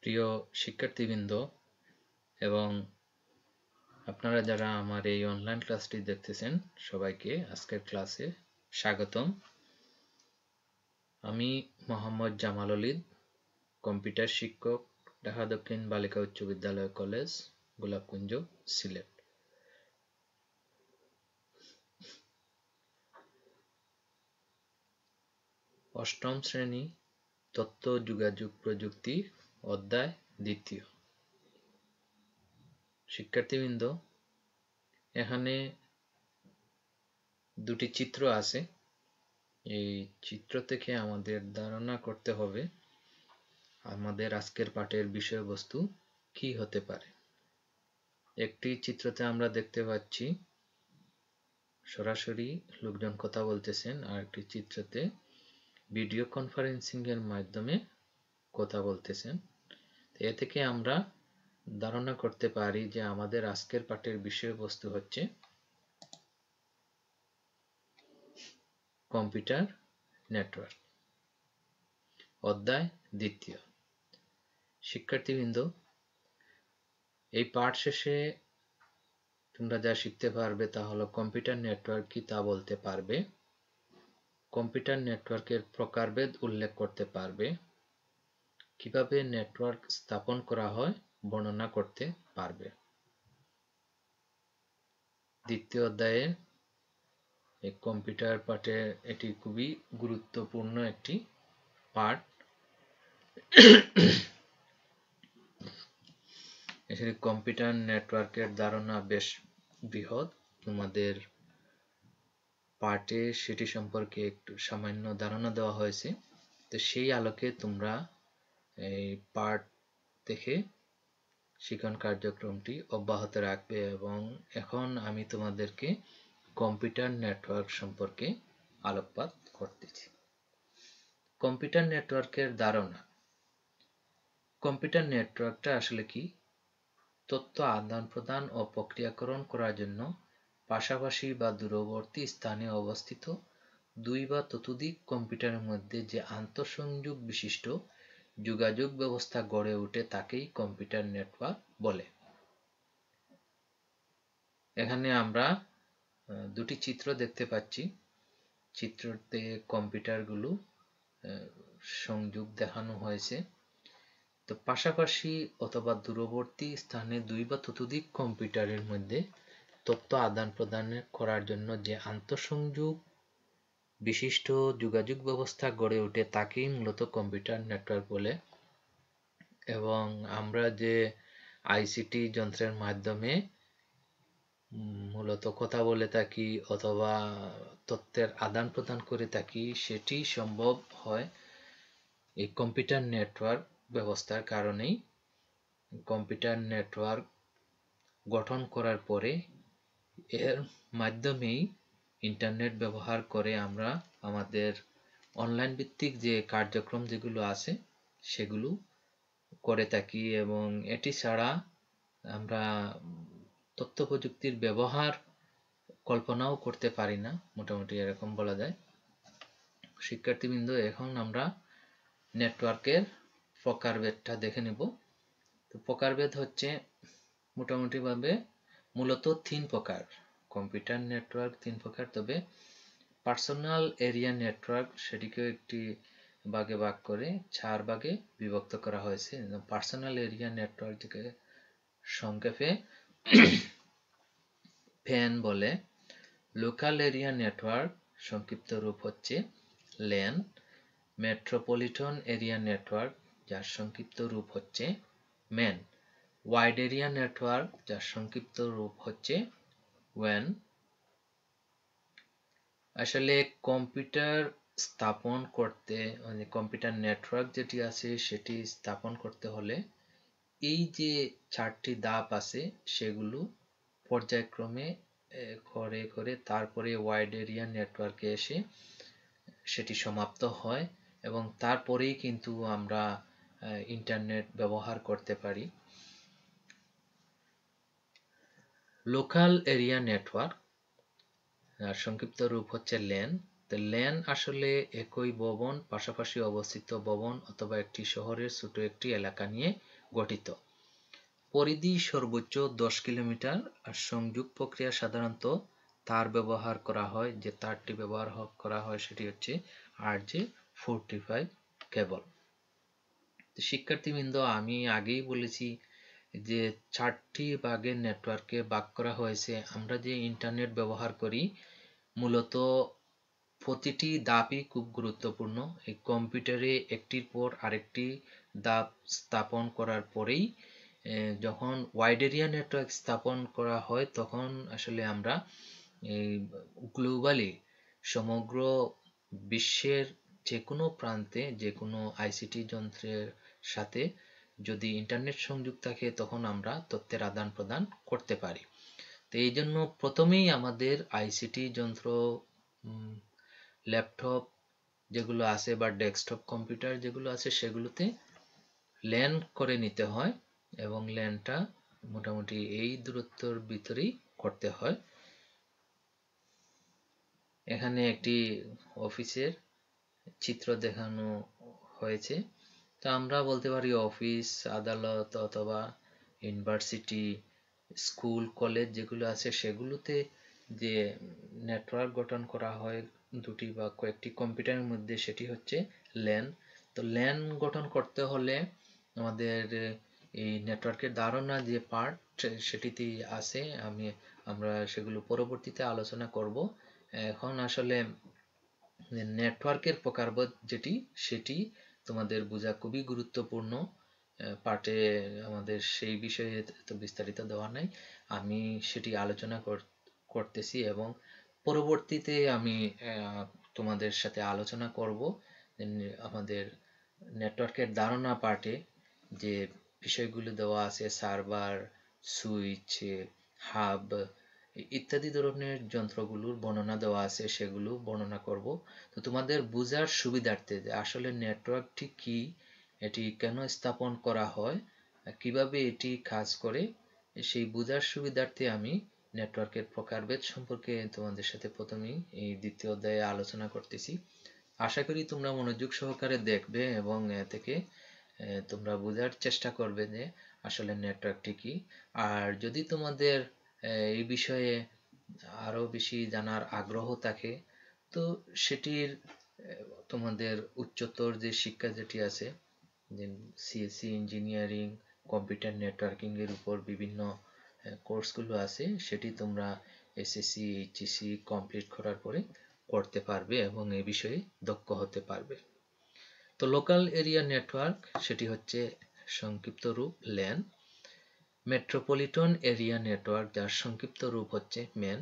প্রিয় শিক্ষার্থীবৃন্দ এবং আপনারা যারা আমার এই অনলাইন ক্লাসটি দেখতেছেন সবাইকে আজকের ক্লাসে স্বাগতম। আমি মোহাম্মদ জামাল অলিদ, কম্পিউটার শিক্ষক, ঢাকা দক্ষিণ বালিকা উচ্চ বিদ্যালয় কলেজ, গোলাপকুঞ্জ, সিলেট। অষ্টম শ্রেণী তথ্য যোগাযোগ প্রযুক্তি অধ্যায় দ্বিতীয়। শিক্ষার্থীবৃন্দ, এখানে দুটি চিত্র আছে। এই চিত্র থেকে আমাদের ধারণা করতে হবে আমাদের আজকের পাঠের বিষয়বস্তু কি হতে পারে। একটি চিত্রতে আমরা দেখতে পাচ্ছি সরাসরি লোকজন কথা বলতেছেন, আর একটি চিত্রতে ভিডিও কনফারেন্সিং এর মাধ্যমে কথা বলতেছেন। এ থেকে আমরা ধারণা করতে পারি যে আমাদের আজকের পাঠের বিষয়বস্তু হচ্ছে কম্পিউটার নেটওয়ার্ক, অধ্যায় দ্বিতীয়। শিক্ষার্থীবৃন্দ, এই পাঠ শেষে তোমরা যা শিখতে পারবে তা হলো কম্পিউটার নেটওয়ার্ক কি তা বলতে পারবে, কম্পিউটার নেটওয়ার্কের প্রকারভেদ উল্লেখ করতে পারবে, কিভাবে নেটওয়ার্ক স্থাপন করা হয় বর্ণনা করতে পারবে। দ্বিতীয় অধ্যায়ে এই কম্পিউটার পাঠে এটি খুবই গুরুত্বপূর্ণ একটি পাঠ। এখানে কম্পিউটার নেটওয়ার্কের ধারণা বেশ বৃহৎ। তোমাদের পাঠে সেটি সম্পর্কে একটু সামান্য ধারণা দেওয়া হয়েছে। তো সেই আলোকে তোমরা এই পাঠ দেখে শিক্ষণ কার্যক্রমটি অব্যাহত রাখবে। এবং এখন আমি তোমাদেরকে কম্পিউটার নেটওয়ার্ক সম্পর্কে আলোকপাত করতেছি। কম্পিউটার নেটওয়ার্কের ধারণা। কম্পিউটার নেটওয়ার্কটা আসলে কি? তথ্য আদান প্রদান ও প্রক্রিয়াকরণ করার জন্য পাশাপাশি বা দূরবর্তী স্থানে অবস্থিত দুই বা ততোধিক কম্পিউটারের মধ্যে যে আন্তঃসংযোগ বিশিষ্ট যোগাযোগ ব্যবস্থা গড়ে ওঠে তাকেই কম্পিউটার নেটওয়ার্ক বলে। এখানে আমরা দুটি চিত্র দেখতে পাচ্ছি। চিত্রতে কম্পিউটারগুলো সংযোগ দেখানো হয়েছে। তো পাশাপাশি অথবা দূরবর্তী স্থানে দুই বা ততোধিক কম্পিউটারের মধ্যে তথ্য আদান প্রদান করার জন্য যে আন্তঃসংযোগ বিশিষ্ট যোগাযোগ ব্যবস্থা গড়ে ওঠে তাকেই মূলত কম্পিউটার নেটওয়ার্ক বলে। এবং আমরা যে আইসিটি যন্ত্রের মাধ্যমে মূলত কথা বলে থাকি অথবা তথ্যের আদান প্রদান করে থাকি, সেটি সম্ভব হয় এই কম্পিউটার নেটওয়ার্ক ব্যবস্থার কারণেই। কম্পিউটার নেটওয়ার্ক গঠন করার পরে এর মাধ্যমেই ইন্টারনেট ব্যবহার করে আমরা আমাদের অনলাইন ভিত্তিক যে কার্যক্রম যেগুলো আছে সেগুলো করে থাকি। এবং এটি ছাড়া আমরা তথ্য প্রযুক্তির ব্যবহার কল্পনাও করতে পারি না, মোটামুটি এরকম বলা যায়। শিক্ষার্থীবৃন্দ, এখন আমরা নেটওয়ার্কের প্রকারভেদটা দেখে নেব। তো প্রকারভেদ হচ্ছে মোটামুটি ভাবে মূলত তিন প্রকার। কম্পিউটার নেটওয়ার্ক তিন প্রকার, তবে পার্সোনাল এরিয়া নেটওয়ার্ক সেটিকেও একটি ভাগে ভাগ করে 4 ভাগে বিভক্ত করা হয়েছে। পার্সোনাল এরিয়া নেটওয়ার্ক থেকে সংক্ষেপে PAN বলে। লোকাল এরিয়া নেটওয়ার্ক সংক্ষিপ্ত রূপ হচ্ছে LAN। মেট্রোপলিটন এরিয়া নেটওয়ার্ক যার সংক্ষিপ্ত রূপ হচ্ছে MAN। ওয়াইড এরিয়া নেটওয়ার্ক যার সংক্ষিপ্ত রূপ হচ্ছে WAN। আসলে কম্পিউটার স্থাপন করতে, মানে কম্পিউটার নেটওয়ার্ক যেটি আছে সেটি স্থাপন করতে হলে এই যে 4টি ধাপ আছে সেগুলো পর্যায়ক্রমে করে করে তারপরে ওয়াইড এরিয়া নেটওয়ার্কে এসে সেটি সমাপ্ত হয় এবং তারপরেই কিন্তু আমরা ইন্টারনেট ব্যবহার করতে পারি। লোকাল এরিয়া নেটওয়ার্ক আর সংক্ষিপ্ত রূপ হচ্ছে LAN, তো ল্যান আসলে একই ভবন, পাশাপাশি অবস্থিত ভবন অথবা একটি শহরের ছোট একটি এলাকা নিয়ে গঠিত। পরিধি সর্বোচ্চ 10 কিলোমিটার। আর সংযোগ প্রক্রিয়া সাধারণত তার ব্যবহার করা হয়। যে তারটি ব্যবহার করা হয় সেটি হচ্ছে RJ45 কেবল। শিক্ষার্থীবৃন্দ, আমি আগেই বলেছি যে 4টি ভাগের নেটওয়ার্কে ভাগ করা হয়েছে। আমরা যে ইন্টারনেট ব্যবহার করি মূলত প্রতিটি ধাপই খুব গুরুত্বপূর্ণ। এই কম্পিউটারে একটির পর আরেকটি ধাপ স্থাপন করার পরেই যখন ওয়াইড এরিয়া নেটওয়ার্ক স্থাপন করা হয় তখন আসলে আমরা এই গ্লোবালি সমগ্র বিশ্বের যে কোনো প্রান্তে যে কোনো আইসিটি যন্ত্রের সাথে যদি ইন্টারনেট সংযোগ থাকে তখন আমরা তথ্যের আদান প্রদান করতে পারি। তো এই জন্য প্রথমেই আমাদের আইসিটি যন্ত্র, ল্যাপটপ যেগুলো আছে বা ডেস্কটপ কম্পিউটার যেগুলো আছে সেগুলোতে ল্যান করে নিতে হয় এবং ল্যানটা মোটামুটি এই দূরত্বের ভিতরেই করতে হয়। এখানে একটি অফিসের চিত্র দেখানো হয়েছে। তো আমরা বলতে পারি অফিস, আদালত অথবা ইউনিভার্সিটি, স্কুল, কলেজ যেগুলো আছে সেগুলোতে যে নেটওয়ার্ক গঠন করা হয় দুটি বা কয়েকটি কম্পিউটারের মধ্যে সেটি হচ্ছে ল্যান। তো ল্যান গঠন করতে হলে আমাদের এই নেটওয়ার্কের ধারণা যে পার্ট সেটিতে আছে, আমরা সেগুলো পরবর্তীতে আলোচনা করব। এখন আসলে নেটওয়ার্কের প্রকারভেদ যেটি সেটি তোমাদের বোঝা খুবই গুরুত্বপূর্ণ। পাঠে আমাদের সেই বিষয়ে তো বিস্তারিত দেওয়া নাই, আমি সেটি আলোচনা করতেছি এবং পরবর্তীতে আমি তোমাদের সাথে আলোচনা করব আমাদের নেটওয়ার্কের ধারণা পাঠে যে বিষয়গুলো দেওয়া আছে, সার্ভার, সুইচ, হাব ইত্যাদি ধরনের যন্ত্রগুলোর বর্ণনা দেওয়া আছে, সেগুলো বর্ণনা করব। তো তোমাদের বোঝার সুবিধার্থে যে আসলে নেটওয়ার্কটি কি, এটি কেন স্থাপন করা হয়, কিভাবে এটি কাজ করে, সেই বোঝার সুবিধার্থে আমি নেটওয়ার্কের প্রকারভেদ সম্পর্কে তোমাদের সাথে প্রথমেই এই দ্বিতীয় অধ্যায়ে আলোচনা করতেছি। আশা করি তোমরা মনোযোগ সহকারে দেখবে এবং এ থেকে তোমরা বোঝার চেষ্টা করবে যে আসলে নেটওয়ার্কটি কি। আর যদি তোমাদের এই বিষয়ে আরো বেশি জানার আগ্রহ থাকে তো সেটির তোমাদের উচ্চতর যে শিক্ষা যেটি আছে, যে সিএসসি ইঞ্জিনিয়ারিং, কম্পিউটার নেটওয়ার্কিং এর উপর বিভিন্ন কোর্সগুলো আছে, সেটি তোমরা এসএসসি, এইচএসসি কমপ্লিট করার পরে করতে পারবে এবং এই বিষয়ে দক্ষ হতে পারবে। তো লোকাল এরিয়া নেটওয়ার্ক সেটি হচ্ছে সংক্ষিপ্ত রূপ ল্যান। মেট্রোপলিটন এরিয়া নেটওয়ার্ক যার সংক্ষিপ্ত রূপ হচ্ছে মেন।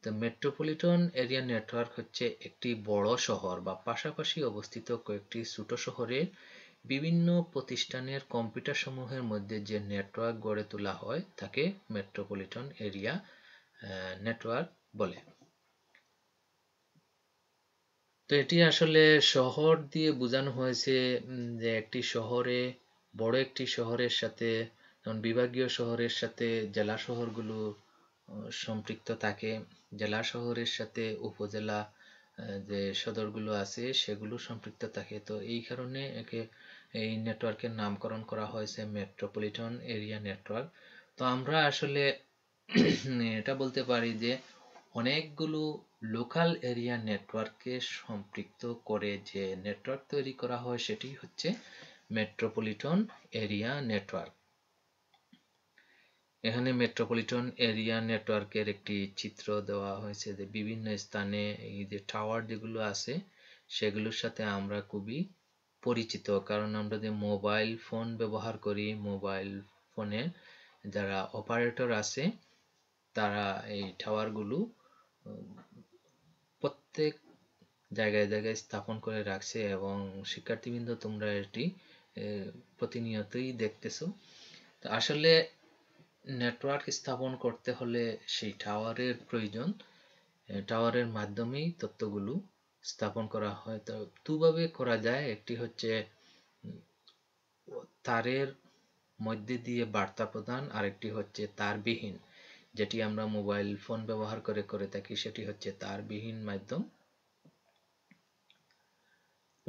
তো মেট্রোপলিটন এরিয়া নেটওয়ার্ক হচ্ছে একটি বড় শহর বা পাশাপাশি অবস্থিত কয়েকটি ছোট শহরের বিভিন্ন প্রতিষ্ঠানের কম্পিউটার সমূহের মধ্যে যে নেটওয়ার্ক গড়ে তোলা হয় তাকে মেট্রোপলিটন এরিয়া নেটওয়ার্ক বলে। তো এটি আসলে শহর দিয়ে বোঝানো হয়েছে যে একটি শহরে, বড় একটি শহরের সাথে, বিভাগীয় শহরের সাথে জেলা শহরগুলো সম্পৃক্ত থাকে, জেলা শহরের সাথে উপজেলা যে সদরগুলো আছে সেগুলো সম্পৃক্ত থাকে। তো এই কারণে একে এই নেটওয়ার্কের নামকরণ করা হয়েছে মেট্রোপলিটন এরিয়া নেটওয়ার্ক। তো আমরা আসলে এটা বলতে পারি যে অনেকগুলো লোকাল এরিয়া নেটওয়ার্ককে সম্পৃক্ত করে যে নেটওয়ার্ক তৈরি করা হয় সেটি হচ্ছে মেট্রোপলিটন এরিয়া নেটওয়ার্ক। এখানে মেট্রোপলিটন এরিয়া নেটওয়ার্কের একটি চিত্র দেওয়া হয়েছে যে বিভিন্ন স্থানে এই যে টাওয়ার যেগুলো আছে সেগুলোর সাথে আমরা খুবই পরিচিত, কারণ আমরা যে মোবাইল ফোন ব্যবহার করি, মোবাইল ফোনে যারা অপারেটর আছে তারা এই টাওয়ারগুলো প্রত্যেক জায়গায় জায়গায় স্থাপন করে রাখছে এবং শিক্ষার্থীবৃন্দ তোমরা এটি প্রতিনিয়তই দেখতেছো। তো আসলে নেটওয়ার্ক স্থাপন করতে হলে সেই টাওয়ারের প্রয়োজন, টাওয়ারের মাধ্যমেই তথ্যগুলো স্থাপন করা হয়। তো দুভাবে করা যায়, একটি হচ্ছে তারের মধ্যে দিয়ে বার্তা প্রদান, আরেকটি হচ্ছে তারবিহীন, যেটি আমরা মোবাইল ফোন ব্যবহার করে থাকি সেটি হচ্ছে তারবিহীন মাধ্যম।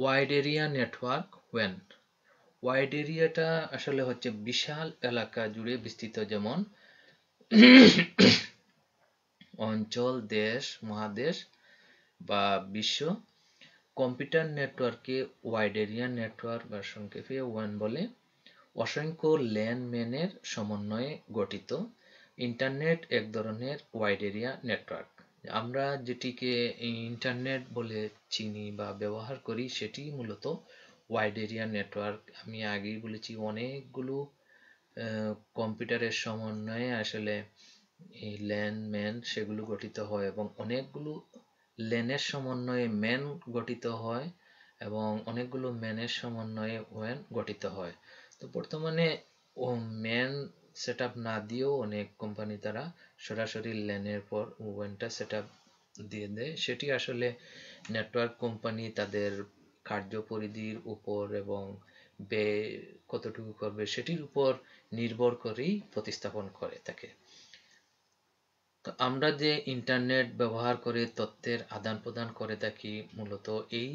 ওয়াইড এরিয়া নেটওয়ার্ক ওয়েন। ওয়াইড এরিয়াটা আসলে হচ্ছে বিশাল এলাকা জুড়ে বিস্তৃত, যেমন অঞ্চল, দেশ, মহাদেশ বা বিশ্ব। কম্পিউটার নেটওয়ার্কে ওয়াইড এরিয়া নেটওয়ার্ক বা সংক্ষেপে ওয়ান বলে। অসংখ্য ল্যান্ডম্যানের সমন্বয়ে গঠিত। ইন্টারনেট এক ধরনের ওয়াইড এরিয়া নেটওয়ার্ক। আমরা যেটিকে ইন্টারনেট বলে চিনি বা ব্যবহার করি সেটি মূলত ওয়াইড এরিয়া নেটওয়ার্ক। আমি আগেই বলেছি অনেকগুলো কম্পিউটারের সমন্বয়ে আসলে এই ল্যান ম্যান সেগুলো গঠিত হয়, এবং অনেকগুলো ল্যানের সমন্বয়ে ম্যান গঠিত হয়, এবং অনেকগুলো ম্যানের সমন্বয়ে ওয়ান গঠিত হয়। তো বর্তমানে ও ম্যান সেট না দিয়েও অনেক কোম্পানি তারা সরাসরি ল্যানের পর ওয়ানটা সেট দিয়ে দেয়। সেটি আসলে নেটওয়ার্ক কোম্পানি তাদের কার্যপরিধির উপর এবং ব্যয় কতটুকু করবে সেটির উপর নির্ভর করেই প্রতিস্থাপন করে থাকে। তো আমরা যে ইন্টারনেট ব্যবহার করে তথ্যের আদান প্রদান করে থাকি, মূলত এই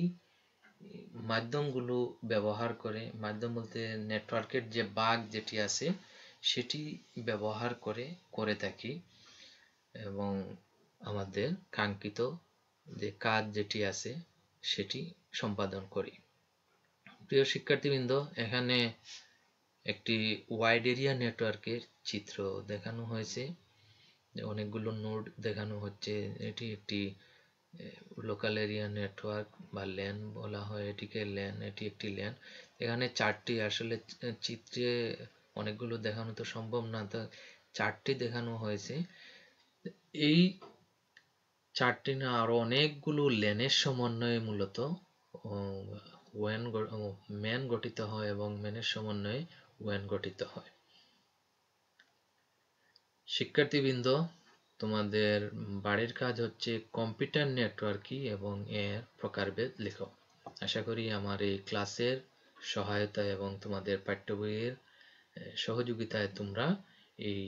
মাধ্যমগুলো ব্যবহার করে, মাধ্যম বলতে নেটওয়ার্কের যে বাগ যেটি আছে সেটি ব্যবহার করে থাকি, এবং আমাদের কাঙ্ক্ষিত যে কাজ যেটি আছে সেটি সম্পাদন করি। প্রিয় শিক্ষার্থীবৃন্দ, এখানে একটি ওয়াইড এরিয়া নেটওয়ার্কের চিত্র দেখানো হয়েছে। অনেকগুলো নোড দেখানো হচ্ছে। এটি একটি লোকাল এরিয়া নেটওয়ার্ক বা ল্যান বলা হয় এটিকে, ল্যান, এটি একটি ল্যান। এখানে চারটি, আসলে চিত্রে অনেকগুলো দেখানো তো সম্ভব না, তো চারটি দেখানো হয়েছে। এই চারটি না আরো অনেকগুলো ল্যানের সমন্বয়ে মূলত ম্যান গঠিত হয়, এবং ম্যানের সমন্বয়ে ওয়ান গঠিত হয়। শিক্ষার্থীবৃন্দ, তোমাদের বাড়ির কাজ হচ্ছে কম্পিউটার নেটওয়ার্ক কি এবং এর প্রকারভেদ লেখো। আশা করি আমার এই ক্লাসের সহায়তায় এবং তোমাদের পাঠ্য বইয়ের সহযোগিতায় তোমরা এই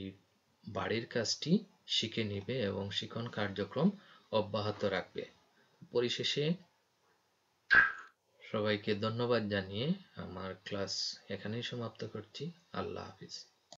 বাড়ির কাজটি শিখে নিবে এবং শিখন কার্যক্রম অব্যাহত রাখবে। পরিশেষে সবাইকে ধন্যবাদ জানিয়ে আমার ক্লাস এখানেই সমাপ্ত করছি। আল্লাহ হাফিজ।